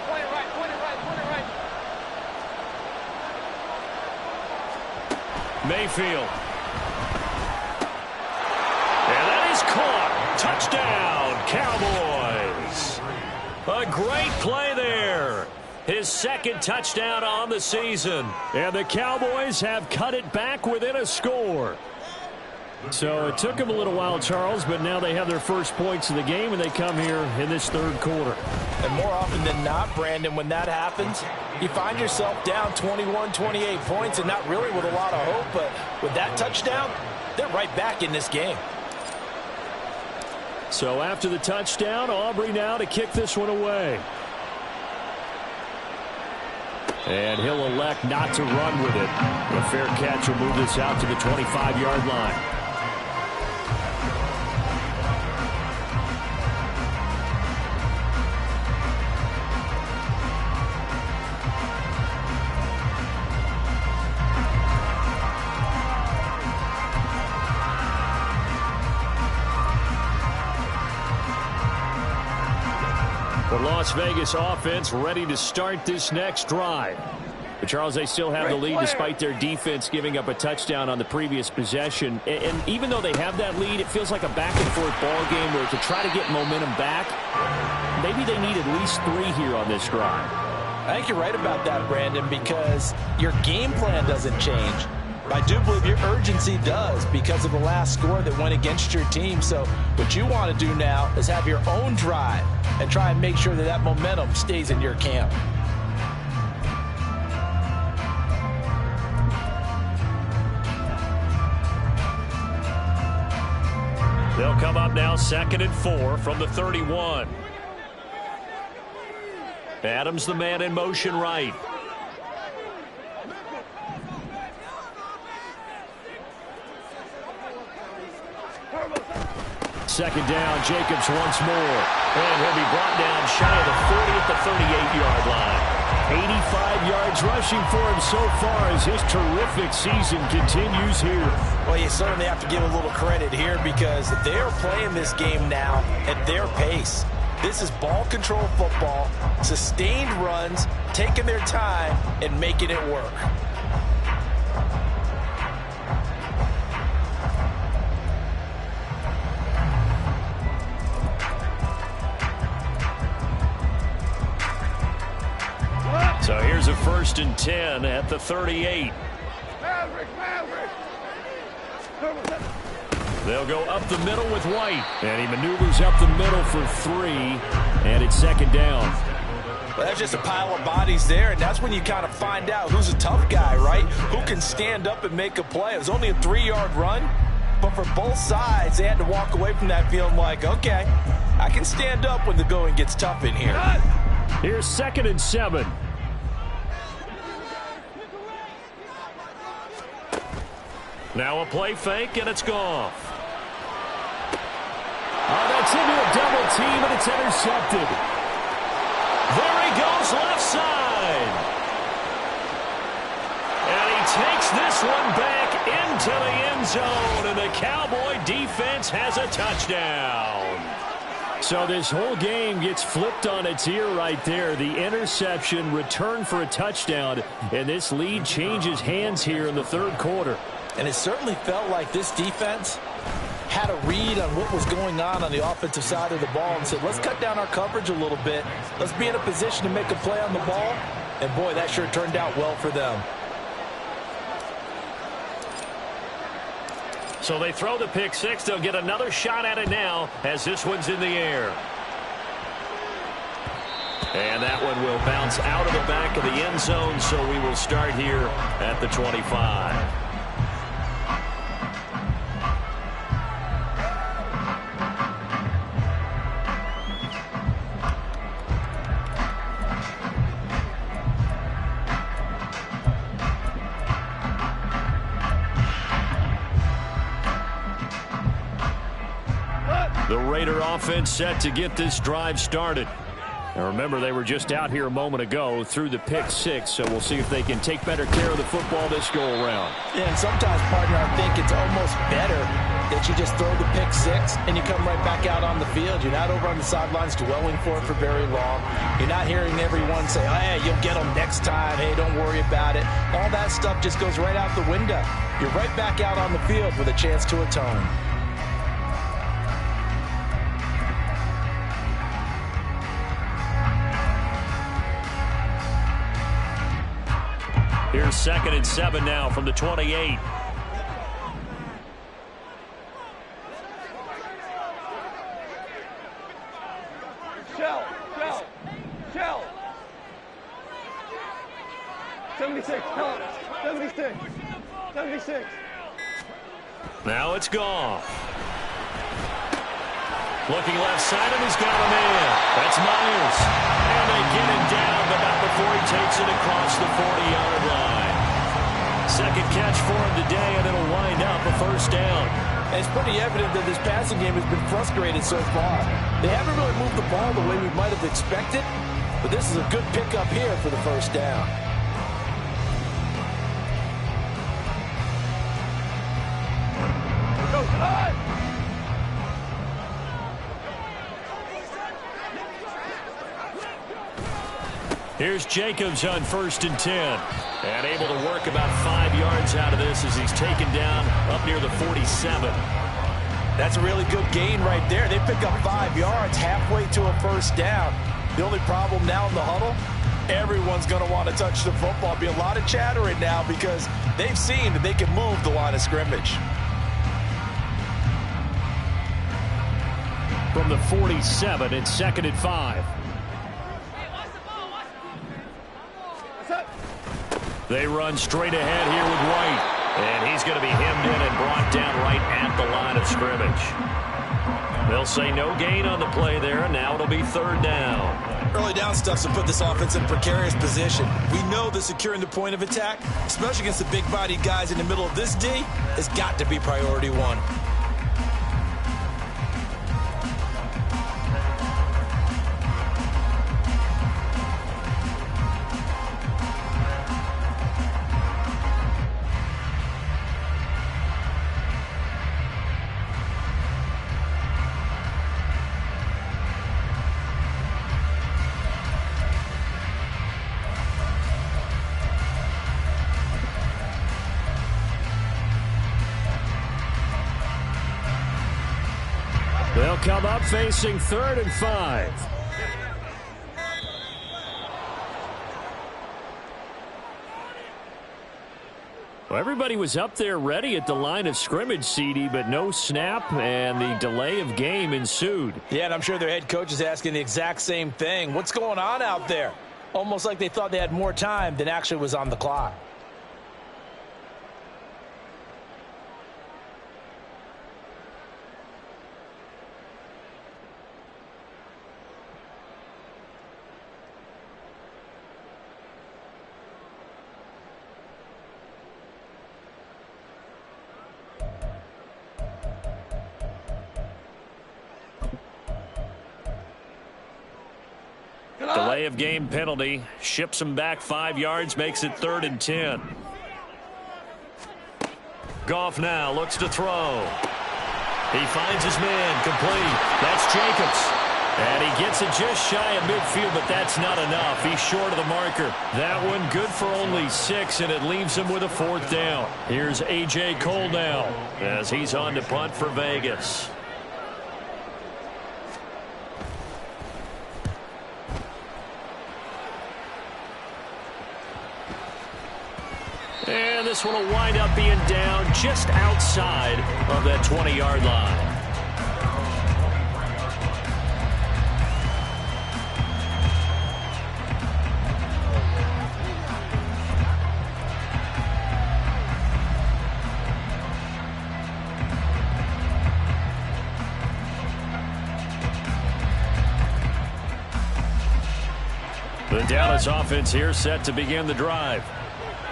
Point it right. Mayfield. And that is caught. Touchdown, Cowboys. A great play there. His 2nd touchdown on the season. And the Cowboys have cut it back within a score. So it took them a little while, Charles, but now they have their first points of the game, and they come here in this 3rd quarter. And more often than not, Brandon, when that happens, you find yourself down 21, 28 points, and not really with a lot of hope, but with that touchdown, they're right back in this game. So after the touchdown, Aubrey now to kick this one away. And he'll elect not to run with it. A fair catch will move this out to the 25-yard line. The Las Vegas offense ready to start this next drive. But Charles, they still have the lead despite their defense giving up a touchdown on the previous possession. And even though they have that lead, it feels like a back-and-forth ball game where to try to get momentum back, maybe they need at least 3 here on this drive. I think you're right about that, Brandon, because your game plan doesn't change. I do believe your urgency does because of the last score that went against your team. So what you want to do now is have your own drive and try and make sure that that momentum stays in your camp. They'll come up now 2nd and 4 from the 31. Adams the man in motion right. Second down, Jacobs once more. And he'll be brought down shy of the 40 at the 38-yard line. 85 yards rushing for him so far as his terrific season continues here. Well, you certainly have to give a little credit here because they are playing this game now at their pace. This is ball control football, sustained runs, taking their time, and making it work. Here's a 1st and 10 at the 38. They'll go up the middle with White. And he maneuvers up the middle for 3. And it's 2nd down. Well, that's just a pile of bodies there, and that's when you kind of find out who's a tough guy, right? Who can stand up and make a play. It was only a 3-yard run, but for both sides, they had to walk away from that feeling like, okay, I can stand up when the going gets tough in here. Here's 2nd and 7. Now a play fake, and it's gone. Oh, that's into a double team, and it's intercepted. There he goes, left side. And he takes this one back into the end zone, and the Cowboy defense has a touchdown. So this whole game gets flipped on its ear right there. The interception, return for a touchdown, and this lead changes hands here in the 3rd quarter. And it certainly felt like this defense had a read on what was going on the offensive side of the ball and said, let's cut down our coverage a little bit. Let's be in a position to make a play on the ball. And, boy, that sure turned out well for them. So they throw the pick 6. They'll get another shot at it now as this one's in the air. And that one will bounce out of the back of the end zone, so we will start here at the 25. The Raider offense set to get this drive started. Now remember, they were just out here a moment ago through the pick 6, so we'll see if they can take better care of the football this go-around. Yeah, and sometimes, partner, I think it's almost better that you just throw the pick 6 and you come right back out on the field. You're not over on the sidelines dwelling for it for very long. You're not hearing everyone say, oh, hey, you'll get them next time. Hey, don't worry about it. All that stuff just goes right out the window. You're right back out on the field with a chance to atone. Here's 2nd and 7 now from the 28. Shell. 76. 76. Now it's gone. Looking left side, and he's got a man. That's Myers. And they get him down, but not before he takes it across the 40-yard line. 2nd catch for him today, and it'll wind up a 1st down. And it's pretty evident that this passing game has been frustrated so far. They haven't really moved the ball the way we might have expected, but this is a good pickup here for the 1st down. Here's Jacobs on 1st and 10. And able to work about 5 yards out of this as he's taken down up near the 47. That's a really good gain right there. They pick up 5 yards halfway to a 1st down. The only problem now in the huddle, everyone's going to want to touch the football. Be a lot of chattering now because they've seen that they can move the line of scrimmage. From the 47, it's 2nd and 5. They run straight ahead here with White. And he's going to be hemmed in and brought down right at the line of scrimmage. They'll say no gain on the play there, and now it'll be 3rd down. Early down stuff's to put this offense in a precarious position. We know that securing the point of attack, especially against the big-bodied guys in the middle of this D, has got to be priority 1. They'll come up facing 3rd and 5. Well, everybody was up there ready at the line of scrimmage, CD, but no snap, and the delay of game ensued. Yeah, and I'm sure their head coach is asking the exact same thing. What's going on out there? Almost like they thought they had more time than actually was on the clock. Delay of game penalty. Ships him back 5 yards. Makes it 3rd and 10. Goff now looks to throw. He finds his man. Complete. That's Jacobs. And he gets it just shy of midfield, but that's not enough. He's short of the marker. That one good for only 6, and it leaves him with a 4th down. Here's A.J. Cole now as he's on to punt for Vegas. And this one will wind up being down just outside of that 20-yard line. The Dallas offense here set to begin the drive.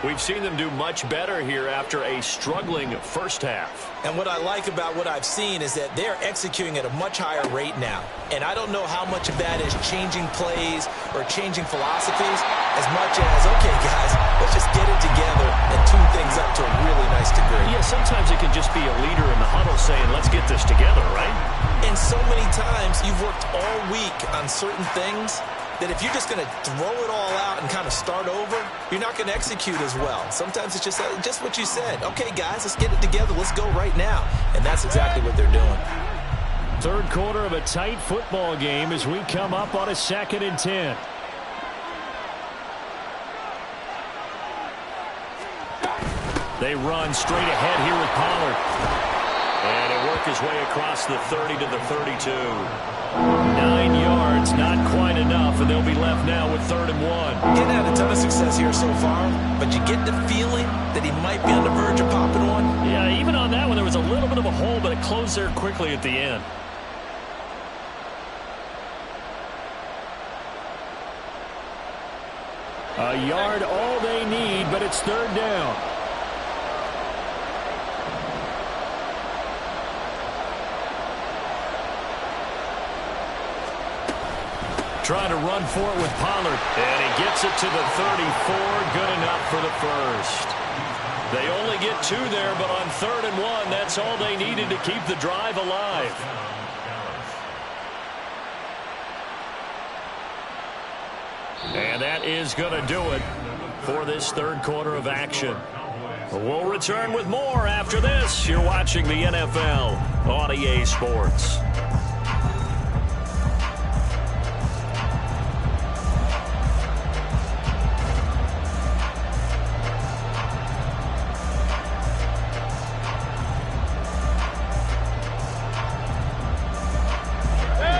We've seen them do much better here after a struggling first half. And what I like about what I've seen is that they're executing at a much higher rate now. And I don't know how much of that is changing plays or changing philosophies as much as, okay, guys, let's just get it together and tune things up to a really nice degree. Yeah, sometimes it can just be a leader in the huddle saying, let's get this together, right? And so many times you've worked all week on certain things that if you're just going to throw it all out and kind of start over, you're not going to execute as well. Sometimes it's just what you said. Okay, guys, let's get it together. Let's go right now. And that's exactly what they're doing. Third quarter of a tight football game as we come up on a 2nd and 10. They run straight ahead here with Pollard. And it worked his way across the 30 to the 32. 9 yards, not quite enough, and they'll be left now with 3rd and 1. Getting had a ton of success here so far, but you get the feeling that he might be on the verge of popping one. Yeah, even on that one, there was a little bit of a hole, but it closed there quickly at the end. A yard all they need, but it's 3rd down. Trying to run for it with Pollard. And he gets it to the 34. Good enough for the first. They only get 2 there, but on 3rd and 1, that's all they needed to keep the drive alive. And that is going to do it for this 3rd quarter of action. We'll return with more after this. You're watching the NFL on EA Sports.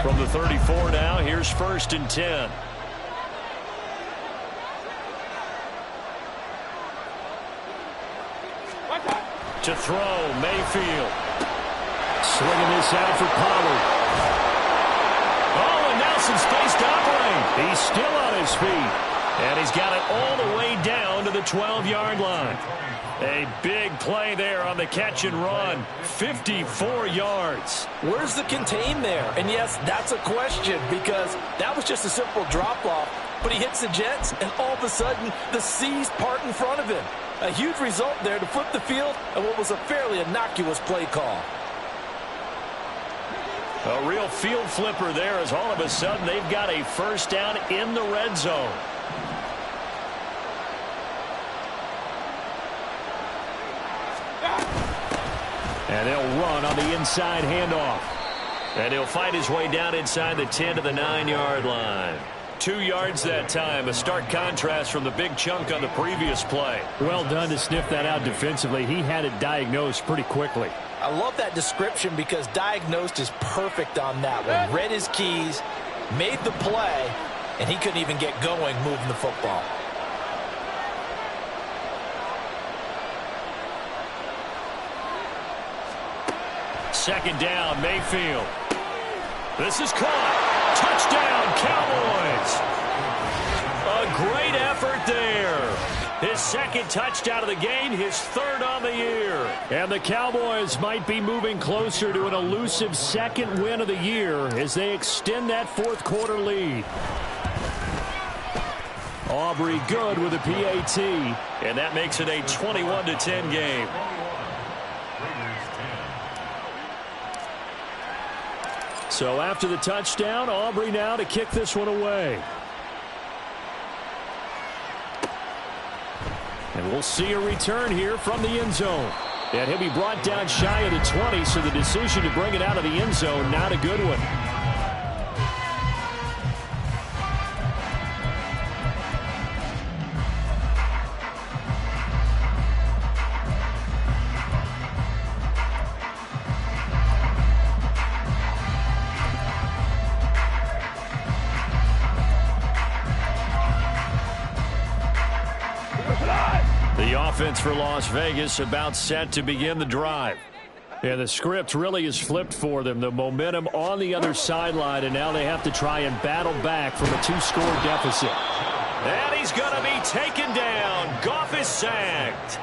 From the 34 now, here's 1st and 10. To throw, Mayfield. Slinging this out for Pollard. Oh, and now some space to operate. He's still on his feet. And he's got it all the way down to the 12-yard line. A big play there on the catch and run. 54 yards. Where's the contain there? And yes, that's a question because that was just a simple drop-off. But he hits the Jets, and all of a sudden, the seas part in front of him. A huge result there to flip the field and what was a fairly innocuous play call. A real field flipper there as all of a sudden they've got a 1st down in the red zone. And they'll run on the inside handoff. And he'll fight his way down inside the 10 to the 9-yard line. 2 yards that time. A stark contrast from the big chunk on the previous play. Well done to sniff that out defensively. He had it diagnosed pretty quickly. I love that description because diagnosed is perfect on that one. Read his keys, made the play, and he couldn't even get going moving the football. Second down, Mayfield. This is caught. Touchdown, Cowboys. A great effort there. His second touchdown of the game, his third on the year. And the Cowboys might be moving closer to an elusive second win of the year as they extend that fourth quarter lead. Aubrey good with a PAT. And that makes it a 21-10 game. So after the touchdown, Aubrey now to kick this one away. And we'll see a return here from the end zone. And he'll be brought down shy of the 20, so the decision to bring it out of the end zone, not a good one. Offense for Las Vegas about set to begin the drive. And the script really is flipped for them. The momentum on the other sideline, and now they have to try and battle back from a 2-score deficit. And he's going to be taken down. Goff is sacked.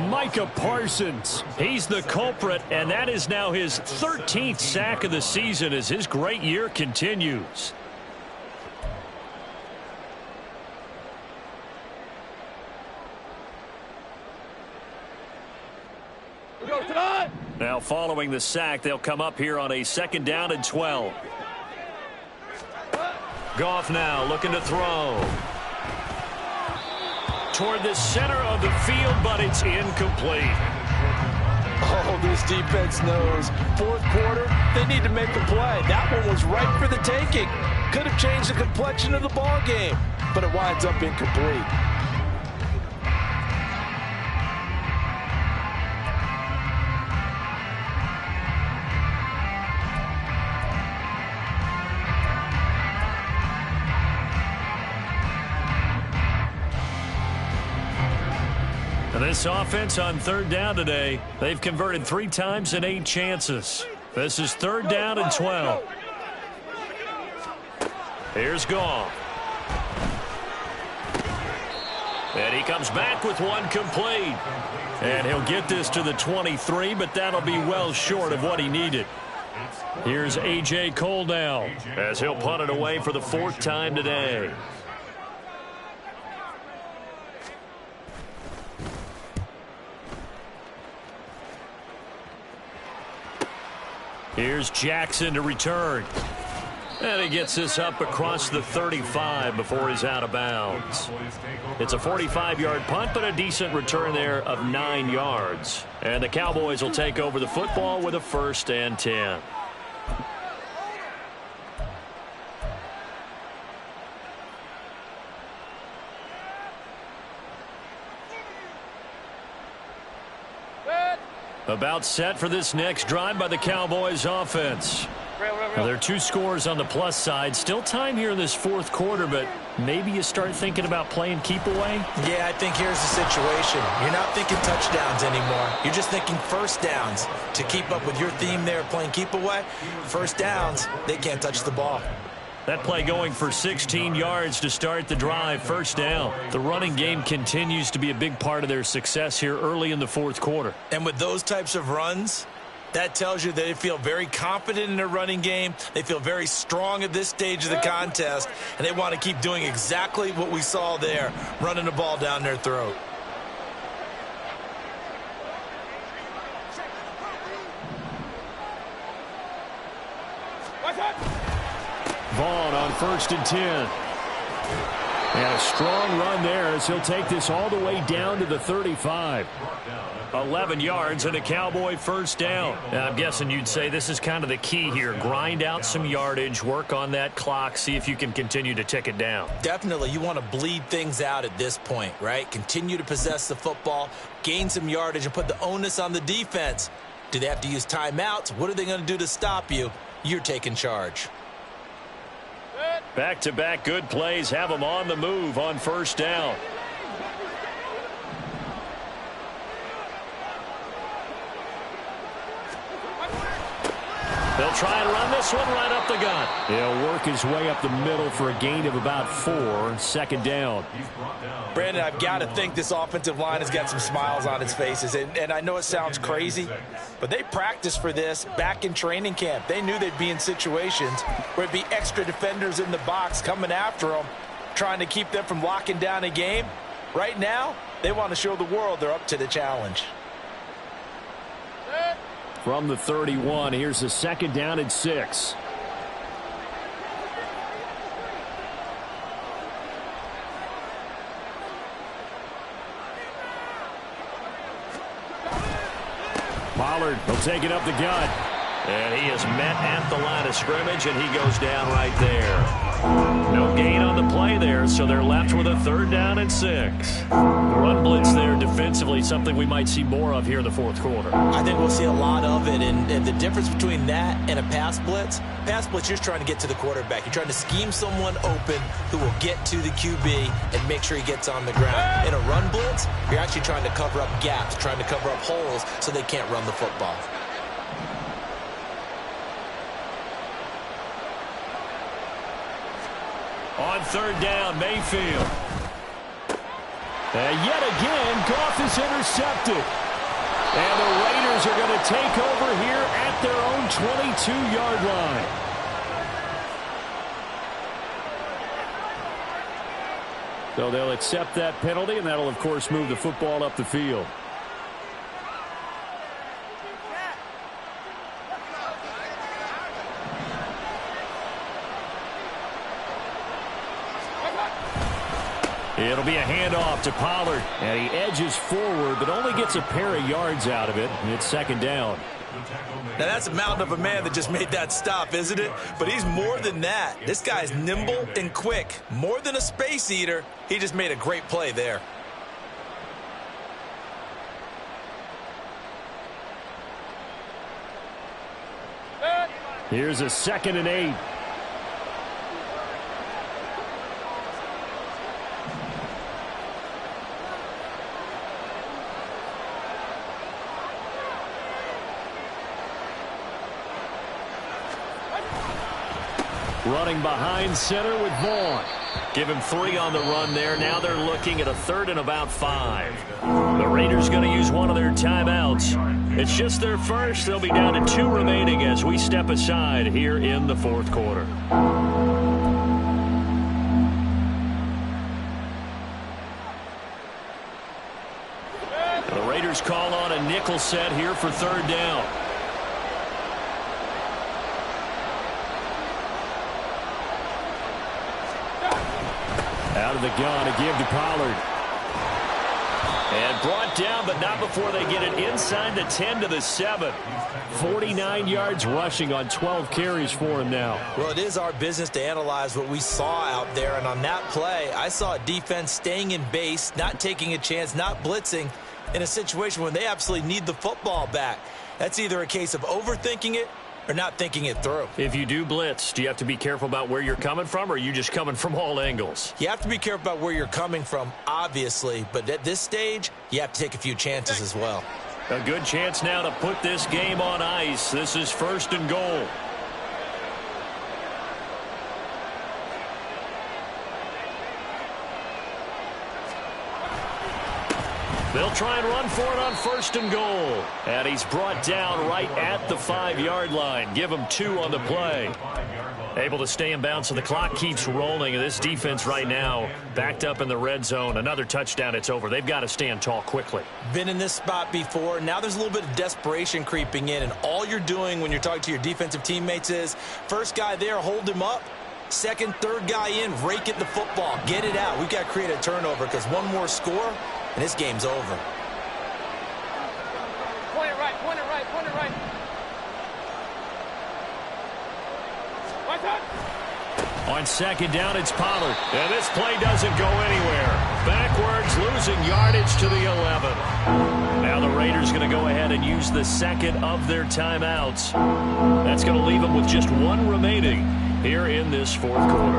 Micah Parsons. He's the culprit, and that is now his 13th sack of the season as his great year continues. Now following the sack, they'll come up here on a 2nd down and 12. Goff now looking to throw. Toward the center of the field, but it's incomplete. Oh, this defense knows. Fourth quarter, they need to make a play. That one was right for the taking. Could have changed the complexion of the ball game, but it winds up incomplete. This offense on 3rd down today, they've converted 3 times in 8 chances. This is 3rd down and 12. Here's Goff. And he comes back with one complete. And he'll get this to the 23, but that'll be well short of what he needed. Here's A.J. Cole now as he'll punt it away for the 4th time today. Here's Jackson to return. And he gets this up across the 35 before he's out of bounds. It's a 45-yard punt, but a decent return there of 9 yards. And the Cowboys will take over the football with a 1st and 10. About set for this next drive by the Cowboys offense. Well, there are 2 scores on the plus side. Still time here in this 4th quarter, but maybe you start thinking about playing keep away? Yeah, I think here's the situation. You're not thinking touchdowns anymore. You're just thinking 1st downs. To keep up with your theme there, playing keep away, 1st downs, they can't touch the ball. That play going for 16 yards to start the drive, 1st down. The running game continues to be a big part of their success here early in the 4th quarter. And with those types of runs, that tells you that they feel very confident in their running game. They feel very strong at this stage of the contest, and they want to keep doing exactly what we saw there, running the ball down their throat. Vaughn on 1st and 10. And a strong run there as he'll take this all the way down to the 35. 11 yards and a Cowboy first down. I'm guessing you'd say this is kind of the key here. Grind out some yardage, work on that clock, see if you can continue to tick it down. Definitely, you want to bleed things out at this point, right? Continue to possess the football, gain some yardage, and put the onus on the defense. Do they have to use timeouts? What are they going to do to stop you? You're taking charge. Back-to-back good plays have them on the move on first down. They'll try and run this one right up the gut. He'll work his way up the middle for a gain of about 4. Second down. Brandon, I've got to think this offensive line has got some smiles on its faces. And I know it sounds crazy, but they practiced for this back in training camp. They knew they'd be in situations where it'd be extra defenders in the box coming after them, trying to keep them from locking down a game. Right now, they want to show the world they're up to the challenge. From the 31, here's a second down and 6. Pollard will take it up the gut. And he is met at the line of scrimmage, and he goes down right there. No gain on the play there, so they're left with a third down and 6. The run blitz there defensively, something we might see more of here in the fourth quarter. I think we'll see a lot of it, and the difference between that and a pass blitz, you're just trying to get to the quarterback. You're trying to scheme someone open who will get to the QB and make sure he gets on the ground. In a run blitz, you're actually trying to cover up gaps, trying to cover up holes so they can't run the football. On third down, Mayfield. And yet again, Goff is intercepted. And the Raiders are going to take over here at their own 22-yard line. So they'll accept that penalty, and that'll, of course, move the football up the field. It'll be a handoff to Pollard, and he edges forward, but only gets a pair of yards out of it, and it's second down. Now, that's a mountain of a man that just made that stop, isn't it? But he's more than that. This guy's nimble and quick. More than a space eater, he just made a great play there. Here's a second and 8. Running behind center with Vaughn. Give him 3 on the run there. Now they're looking at a third and about 5. The Raiders going to use one of their timeouts. It's just their first. They'll be down to 2 remaining as we step aside here in the fourth quarter. The Raiders call on a nickel set here for third down. Out of the gun to give to Pollard. And brought down, but not before they get it inside the 10 to the 7. 49 yards rushing on 12 carries for him now. Well, it is our business to analyze what we saw out there. And on that play, I saw a defense staying in base, not taking a chance, not blitzing in a situation when they absolutely need the football back. That's either a case of overthinking it or not thinking it through. If you do blitz, do you have to be careful about where you're coming from, or are you just coming from all angles? You have to be careful about where you're coming from, obviously, but at this stage, you have to take a few chances as well. A good chance now to put this game on ice. This is first and goal. They'll try and run for it on first and goal. And he's brought down right at the 5-yard line. Give him 2 on the play. Able to stay in bounds, so the clock keeps rolling. And this defense right now backed up in the red zone. Another touchdown, it's over. They've got to stand tall quickly. Been in this spot before. Now there's a little bit of desperation creeping in. And all you're doing when you're talking to your defensive teammates is, first guy there, hold him up. Second, third guy in, rake at the football. Get it out. We've got to create a turnover because one more score, and this game's over. Point it right, point it right, point it right. Right side. On second down, it's Pollard. And this play doesn't go anywhere. Backwards, losing yardage to the 11. Now the Raiders going to go ahead and use the second of their timeouts. That's going to leave them with just one remaining here in this fourth quarter.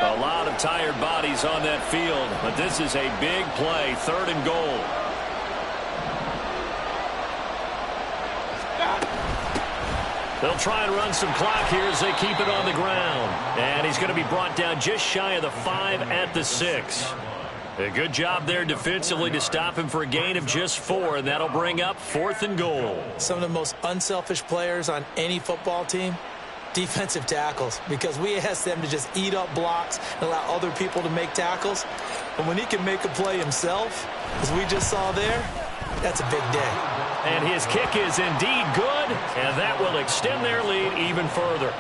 A lot of tired bodies on that field, but this is a big play, 3rd and goal. They'll try and run some clock here as they keep it on the ground. And he's going to be brought down just shy of the 5 at the 6. A good job there defensively to stop him for a gain of just 4, and that'll bring up 4th and goal. Some of the most unselfish players on any football team, defensive tackles, because we ask them to just eat up blocks and allow other people to make tackles. But when he can make a play himself, as we just saw there, that's a big day. And his kick is indeed good, and that will extend their lead even further.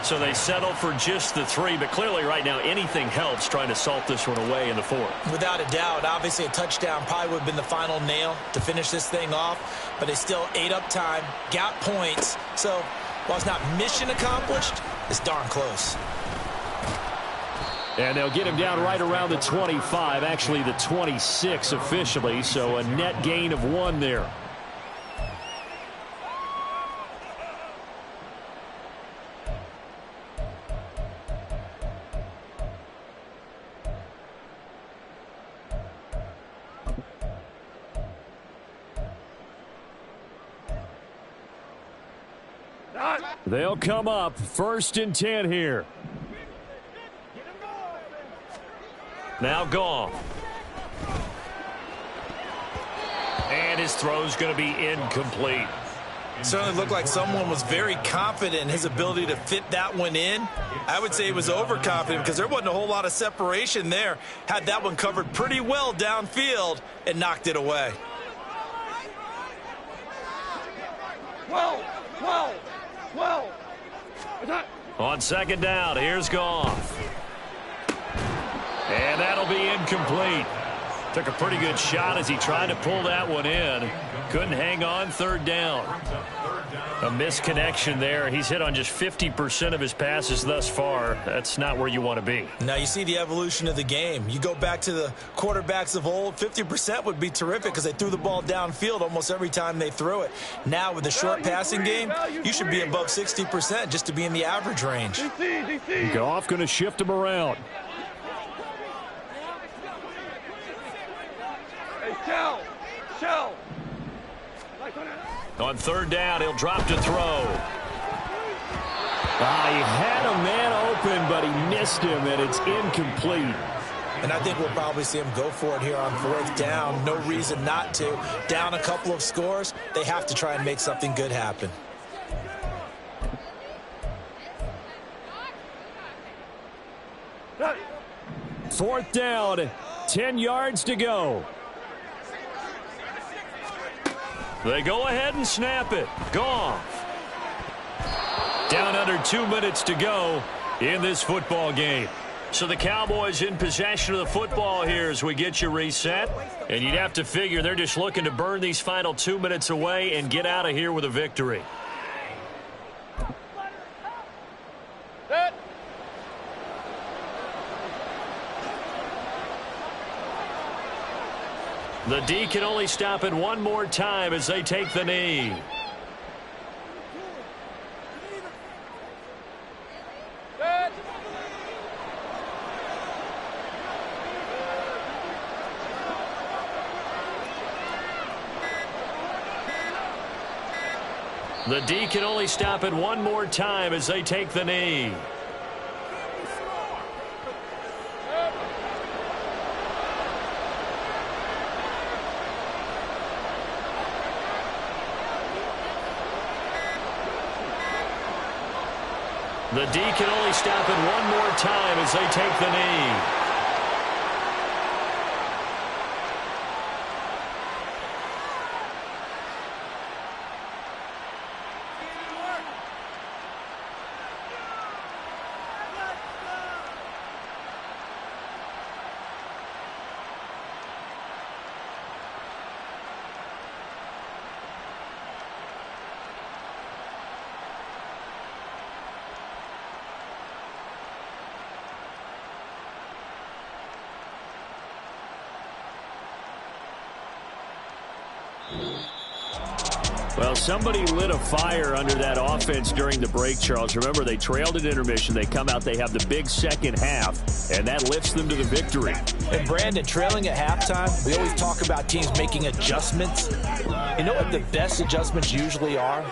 So they settle for just the 3, but clearly right now anything helps trying to salt this one away in the 4th. Without a doubt, obviously a touchdown probably would have been the final nail to finish this thing off, but they still ate up time, got points. So while it's not mission accomplished, it's darn close. And they'll get him down right around the 25, actually the 26 officially, so a net gain of 1 there. They'll come up 1st and 10 here. Now gone. And his throw's going to be incomplete. Certainly looked like someone was very confident in his ability to fit that one in. I would say he was overconfident because there wasn't a whole lot of separation there. Had that one covered pretty well downfield and knocked it away. 12. On second down, here's Goff. And that'll be incomplete. Took a pretty good shot as he tried to pull that one in. Couldn't hang on, 3rd down. A misconnection there. He's hit on just 50% of his passes thus far. That's not where you want to be. Now you see the evolution of the game. You go back to the quarterbacks of old, 50% would be terrific because they threw the ball downfield almost every time they threw it. Now with the short passing game, you should be above 60% just to be in the average range. Goff going to shift him around. Shell. On 3rd down, he'll drop to throw. He had a man open, but he missed him, and it's incomplete. And I think we'll probably see him go for it here on 4th down. No reason not to. Down a couple of scores, they have to try and make something good happen. Fourth down, 10 yards to go. They go ahead and snap it. Goff. Down under 2 minutes to go in this football game. So the Cowboys in possession of the football here as we get you reset. And you'd have to figure they're just looking to burn these final 2 minutes away and get out of here with a victory. The D can only stop it one more time as they take the knee. The D can only stop it one more time as they take the knee. The D can only stop it one more time as they take the knee. Well, somebody lit a fire under that offense during the break, Charles. Remember, they trailed at intermission. They come out, they have the big second half, and that lifts them to the victory. And Brandon, trailing at halftime, we always talk about teams making adjustments. You know what the best adjustments usually are?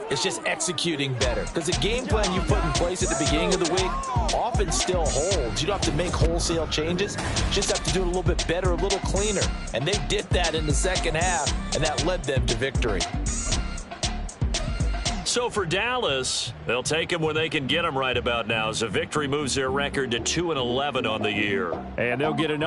It's just executing better. Because the game plan you put in place at the beginning of the week often still holds. You don't have to make wholesale changes. You just have to do it a little bit better, a little cleaner. And they did that in the second half, and that led them to victory. So for Dallas, they'll take them when they can get them right about now. As a victory moves their record to 2-11 on the year. And they'll get another